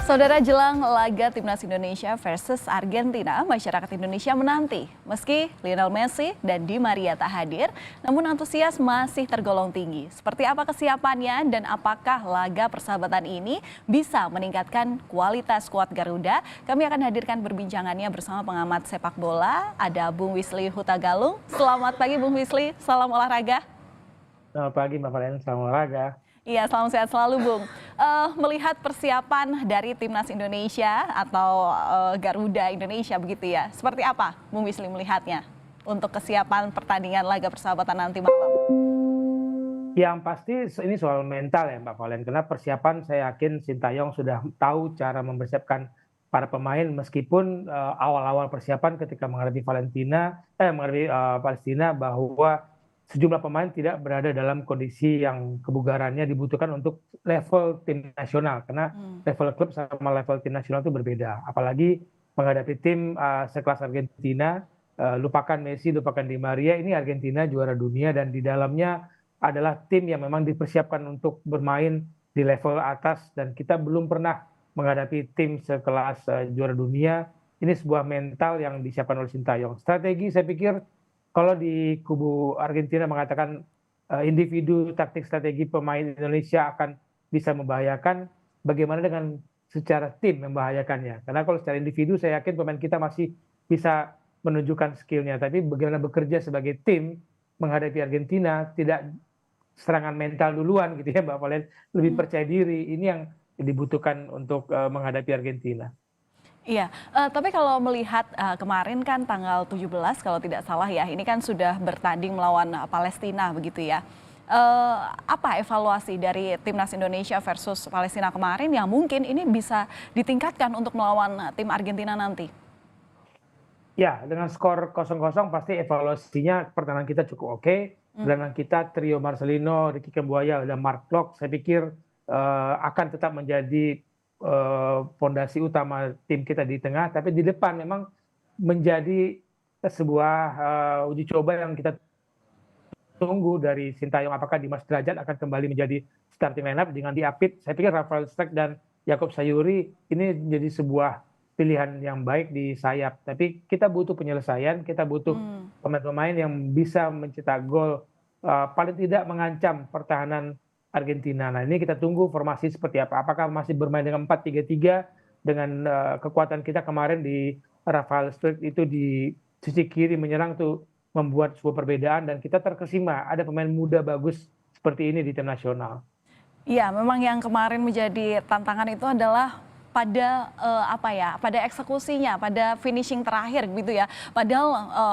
Saudara, jelang laga Timnas Indonesia versus Argentina, masyarakat Indonesia menanti. Meski Lionel Messi dan Di Maria tak hadir, namun antusias masih tergolong tinggi. Seperti apa kesiapannya dan apakah laga persahabatan ini bisa meningkatkan kualitas skuad Garuda? Kami akan hadirkan perbincangannya bersama pengamat sepak bola, ada Bung Wisly Hutagalung. Selamat pagi Bung Wisly, salam olahraga. Selamat pagi Mbak Valen, salam olahraga. Iya, salam sehat selalu, Bung. Melihat persiapan dari Timnas Indonesia atau Garuda Indonesia begitu ya, seperti apa Bung Wisly melihatnya untuk kesiapan pertandingan laga persahabatan nanti malam? Yang pasti ini soal mental ya Mbak Valen, karena persiapan saya yakin Sintayong sudah tahu cara mempersiapkan para pemain meskipun awal-awal persiapan ketika menghadapi Palestina bahwa sejumlah pemain tidak berada dalam kondisi yang kebugarannya dibutuhkan untuk level tim nasional, karena level klub sama level tim nasional itu berbeda. Apalagi menghadapi tim sekelas Argentina, lupakan Messi, lupakan Di Maria, ini Argentina juara dunia dan di dalamnya adalah tim yang memang dipersiapkan untuk bermain di level atas dan kita belum pernah menghadapi tim sekelas juara dunia. Ini sebuah mental yang disiapkan oleh Sintayong. Strategi saya pikir kalau di kubu Argentina mengatakan individu taktik strategi pemain Indonesia akan bisa membahayakan, bagaimana dengan secara tim membahayakannya? Karena kalau secara individu saya yakin pemain kita masih bisa menunjukkan skillnya, tapi bagaimana bekerja sebagai tim menghadapi Argentina, tidak serangan mental duluan gitu ya Mbak Valen, lebih percaya diri, ini yang dibutuhkan untuk menghadapi Argentina. Iya, tapi kalau melihat kemarin kan tanggal 17 kalau tidak salah ya, ini kan sudah bertanding melawan Palestina begitu ya. Apa evaluasi dari Timnas Indonesia versus Palestina kemarin yang mungkin ini bisa ditingkatkan untuk melawan tim Argentina nanti? Ya, dengan skor 0-0 pasti evaluasinya pertahanan kita cukup oke. Gelandang kita trio Marcelino, Ricky Kambuaya, dan Mark Klok, saya pikir akan tetap menjadi fondasi utama tim kita di tengah, tapi di depan memang menjadi sebuah uji coba yang kita tunggu dari Sintayong, apakah Dimas Derajat akan kembali menjadi starting lineup dengan diapit. Saya pikir Rafael Struijk dan Yacob Sayuri ini menjadi sebuah pilihan yang baik di sayap, tapi kita butuh penyelesaian, kita butuh pemain-pemain yang bisa mencetak gol, paling tidak mengancam pertahanan Argentina. Nah, ini kita tunggu formasi seperti apa. Apakah masih bermain dengan 4-3-3 dengan kekuatan kita kemarin di Rafael Struijk itu di sisi kiri menyerang tuh membuat sebuah perbedaan dan kita terkesima ada pemain muda bagus seperti ini di tim nasional. Iya, memang yang kemarin menjadi tantangan itu adalah pada pada eksekusinya, pada finishing terakhir gitu ya. Padahal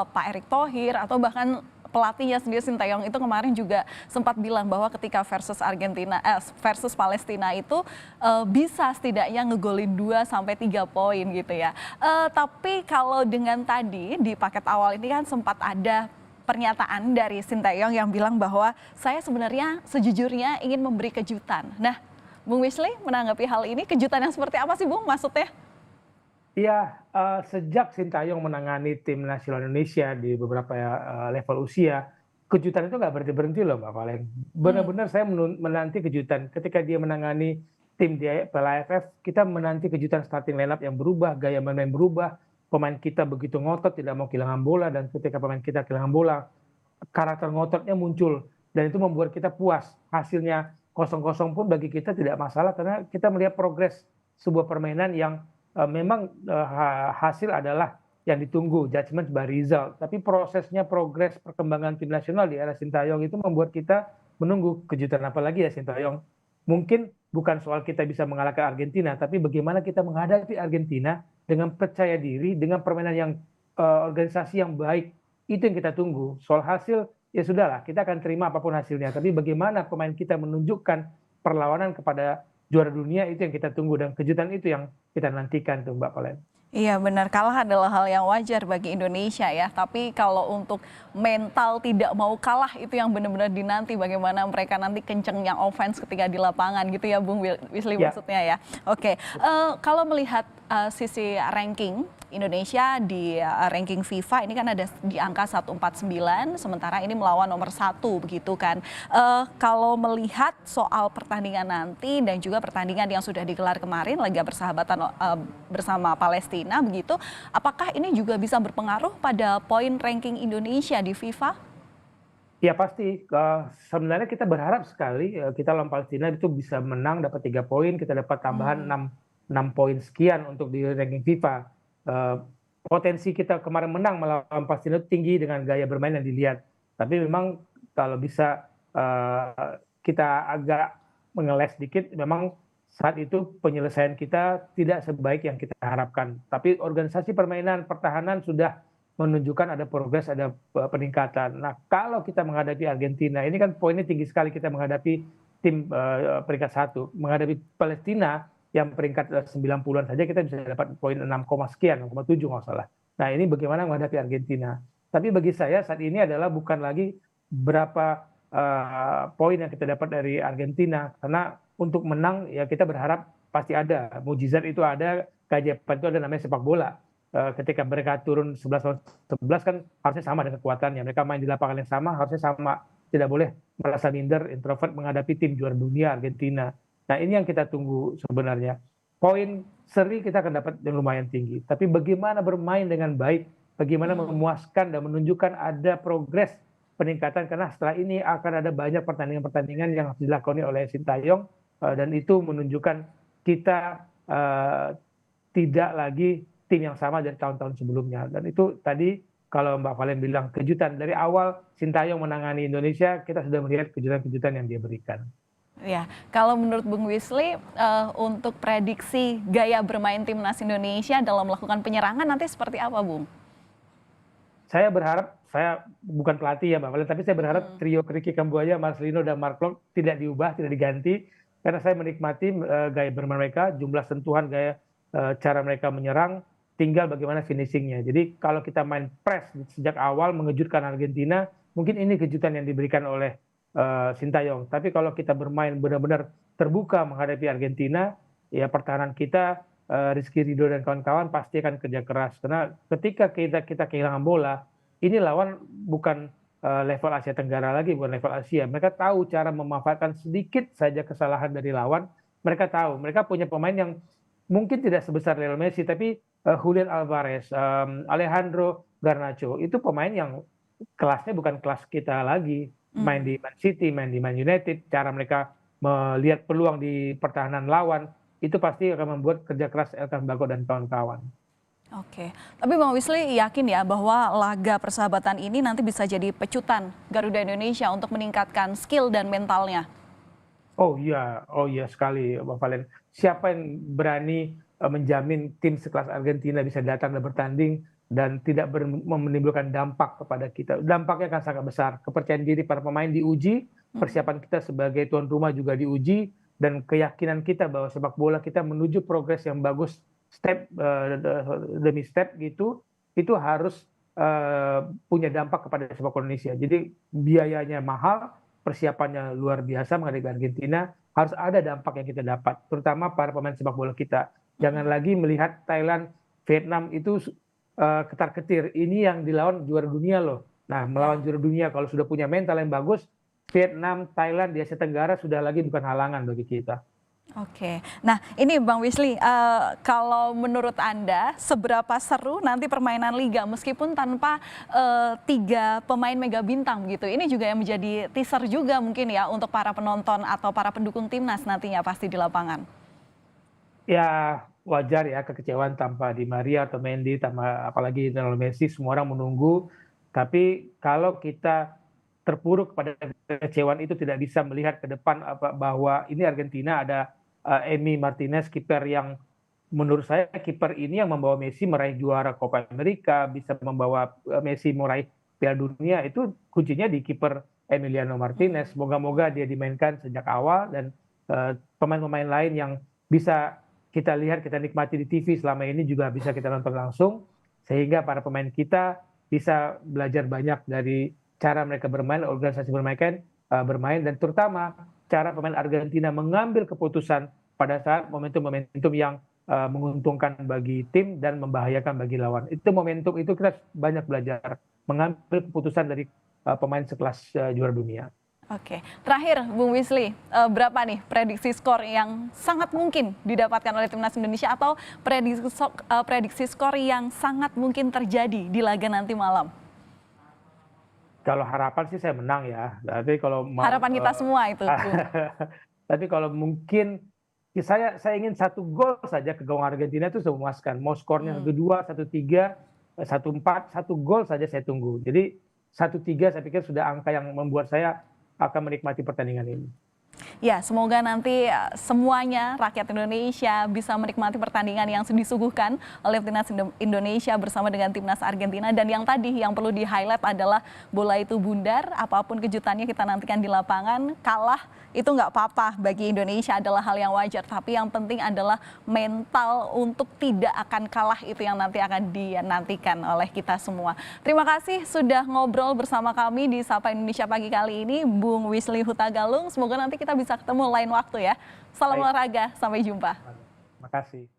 Pak Erick Thohir atau bahkan pelatihnya sendiri Sintayong itu kemarin juga sempat bilang bahwa ketika versus Palestina itu bisa setidaknya ngegolin 2-3 poin gitu ya. Tapi kalau dengan tadi di paket awal ini kan sempat ada pernyataan dari Sintayong yang bilang bahwa saya sebenarnya sejujurnya ingin memberi kejutan. Nah, Bung Wisly menanggapi hal ini, kejutan yang seperti apa sih Bung maksudnya? Iya, sejak Sintayong menangani tim nasional Indonesia di beberapa level usia, kejutan itu nggak berhenti-berhenti loh Mbak Valen. Benar-benar saya menanti kejutan. Ketika dia menangani tim di Piala AFF, kita menanti kejutan starting lineup yang berubah, gaya bermain berubah, pemain kita begitu ngotot, tidak mau kehilangan bola, dan ketika pemain kita kehilangan bola, karakter ngototnya muncul. Dan itu membuat kita puas. Hasilnya 0-0 pun bagi kita tidak masalah, karena kita melihat progres sebuah permainan yang memang hasil adalah yang ditunggu, judgment by result. Tapi prosesnya, progres perkembangan tim nasional di era Sintayong itu membuat kita menunggu kejutan apa lagi ya Sintayong. Mungkin bukan soal kita bisa mengalahkan Argentina, tapi bagaimana kita menghadapi Argentina dengan percaya diri, dengan permainan yang organisasi yang baik. Itu yang kita tunggu. Soal hasil, ya sudahlah, kita akan terima apapun hasilnya. Tapi bagaimana pemain kita menunjukkan perlawanan kepada juara dunia, itu yang kita tunggu, dan kejutan itu yang kita nantikan tuh Mbak Valen. Iya benar, kalah adalah hal yang wajar bagi Indonesia ya. Tapi kalau untuk mental tidak mau kalah itu yang benar-benar dinanti, bagaimana mereka nanti kencengnya offense ketika di lapangan gitu ya Bung Wisly maksudnya ya. Oke, kalau melihat sisi ranking Indonesia di ranking FIFA ini kan ada di angka 149, sementara ini melawan nomor 1 begitu kan. Kalau melihat soal pertandingan nanti dan juga pertandingan yang sudah digelar kemarin, laga persahabatan bersama Palestina begitu, apakah ini juga bisa berpengaruh pada poin ranking Indonesia di FIFA? Ya pasti, sebenarnya kita berharap sekali kita lawan Palestina itu bisa menang, dapat 3 poin, kita dapat tambahan 6 poin sekian untuk di ranking FIFA. Potensi kita kemarin menang melawan Palestina itu tinggi dengan gaya bermain yang dilihat. Tapi memang kalau bisa kita agak mengeles sedikit, memang saat itu penyelesaian kita tidak sebaik yang kita harapkan. Tapi organisasi permainan pertahanan sudah menunjukkan ada progres, ada peningkatan. Nah, kalau kita menghadapi Argentina, ini kan poinnya tinggi sekali kita menghadapi tim peringkat 1. Menghadapi Palestina yang peringkat 90-an saja kita bisa dapat poin 6, sekian, 6,7 nggak salah. Nah, ini bagaimana menghadapi Argentina. Tapi bagi saya saat ini adalah bukan lagi berapa poin yang kita dapat dari Argentina, karena untuk menang ya kita berharap pasti ada. Mujizat itu ada, keajaiban itu ada, namanya sepak bola. Ketika mereka turun 11-11 kan harusnya sama dengan kekuatannya. Mereka main di lapangan yang sama, harusnya sama. Tidak boleh merasa minder, introvert menghadapi tim juara dunia Argentina. Nah, ini yang kita tunggu sebenarnya. Poin seri kita akan dapat yang lumayan tinggi. Tapi bagaimana bermain dengan baik, bagaimana memuaskan dan menunjukkan ada progres peningkatan, karena setelah ini akan ada banyak pertandingan-pertandingan yang harus dilakoni oleh Sintayong, dan itu menunjukkan kita tidak lagi tim yang sama dari tahun-tahun sebelumnya. Dan itu tadi kalau Mbak Valen bilang kejutan, dari awal Sintayong menangani Indonesia, kita sudah melihat kejutan-kejutan yang dia berikan. Ya, kalau menurut Bung Wisli, untuk prediksi gaya bermain timnas Indonesia dalam melakukan penyerangan nanti seperti apa, Bung? Saya berharap, saya bukan pelatih ya Mbak Valen, tapi saya berharap trio Ricky Kambuaya, Marcelino, dan Mark Klok tidak diubah, tidak diganti, karena saya menikmati gaya bermain mereka, jumlah sentuhan, gaya cara mereka menyerang, tinggal bagaimana finishingnya. Jadi kalau kita main press sejak awal mengejutkan Argentina, mungkin ini kejutan yang diberikan oleh Sintayong. Tapi kalau kita bermain benar-benar terbuka menghadapi Argentina, ya pertahanan kita, Rizky Ridho dan kawan-kawan pasti akan kerja keras. Karena ketika kita kehilangan bola, ini lawan bukan level Asia Tenggara lagi, bukan level Asia. Mereka tahu cara memanfaatkan sedikit saja kesalahan dari lawan. Mereka tahu, mereka punya pemain yang mungkin tidak sebesar Lionel Messi, tapi Julian Alvarez, Alejandro Garnacho, itu pemain yang kelasnya bukan kelas kita lagi. Main di Man City, main di Man United, cara mereka melihat peluang di pertahanan lawan, itu pasti akan membuat kerja keras Elkan Bagot dan kawan-kawan. Oke, tapi Bang Wisli yakin ya bahwa laga persahabatan ini nanti bisa jadi pecutan Garuda Indonesia untuk meningkatkan skill dan mentalnya? Oh iya sekali, Bang Valen. Siapa yang berani menjamin tim sekelas Argentina bisa datang dan bertanding dan tidak menimbulkan dampak kepada kita? Dampaknya akan sangat besar. Kepercayaan diri para pemain diuji, persiapan kita sebagai tuan rumah juga diuji, dan keyakinan kita bahwa sepak bola kita menuju progres yang bagus step demi step gitu, itu harus punya dampak kepada sepak bola Indonesia. Jadi biayanya mahal, persiapannya luar biasa menghadapi Argentina, harus ada dampak yang kita dapat, terutama para pemain sepak bola kita. Jangan lagi melihat Thailand, Vietnam itu ketar-ketir. Ini yang dilawan juara dunia loh. Nah, melawan juara dunia kalau sudah punya mental yang bagus, Vietnam, Thailand di Asia Tenggara sudah lagi bukan halangan bagi kita. Oke, nah ini Bang Wisli, kalau menurut Anda seberapa seru nanti permainan Liga meskipun tanpa 3 pemain mega bintang begitu? Ini juga yang menjadi teaser juga mungkin ya untuk para penonton atau para pendukung timnas nantinya pasti di lapangan. Ya wajar ya kekecewaan tanpa Di Maria atau Mendy, tanpa apalagi Lionel Messi, semua orang menunggu. Tapi kalau kita terpuruk pada kekecewaan itu, tidak bisa melihat ke depan bahwa ini Argentina ada Emi Martinez, kiper yang menurut saya kiper ini yang membawa Messi meraih juara Copa America, bisa membawa Messi meraih Piala Dunia, itu kuncinya di kiper Emiliano Martinez. Moga-moga dia dimainkan sejak awal, dan pemain-pemain lain yang bisa kita lihat, kita nikmati di TV selama ini juga bisa kita nonton langsung, sehingga para pemain kita bisa belajar banyak dari cara mereka bermain, organisasi bermain, dan terutama cara pemain Argentina mengambil keputusan pada saat momentum-momentum yang menguntungkan bagi tim dan membahayakan bagi lawan. Itu momentum itu kita banyak belajar mengambil keputusan dari pemain sekelas juara dunia. Oke, terakhir Bung Wisli, berapa nih prediksi skor yang sangat mungkin didapatkan oleh timnas Indonesia atau prediksi skor yang sangat mungkin terjadi di laga nanti malam? Kalau harapan sih saya menang ya. Tapi kalau mau, Harapan kita semua itu, Bung. tapi kalau mungkin saya ingin 1 gol saja ke gawang Argentina itu sudah memuaskan. Mau skornya 1-2, 1-3, 1-4, 1 gol saja saya tunggu. Jadi 1-3 saya pikir sudah angka yang membuat saya akan menikmati pertandingan ini. Ya, semoga nanti semuanya rakyat Indonesia bisa menikmati pertandingan yang disuguhkan oleh timnas Indonesia bersama dengan timnas Argentina. Dan yang tadi yang perlu di-highlight adalah bola itu bundar, apapun kejutannya kita nantikan di lapangan, kalah itu nggak apa-apa bagi Indonesia, adalah hal yang wajar. Tapi yang penting adalah mental untuk tidak akan kalah, itu yang nanti akan dinantikan oleh kita semua. Terima kasih sudah ngobrol bersama kami di Sapa Indonesia pagi kali ini, Bung Wisli Hutagalung. Semoga nanti kita bisa ketemu lain waktu ya. Salam olahraga, sampai jumpa. Terima kasih.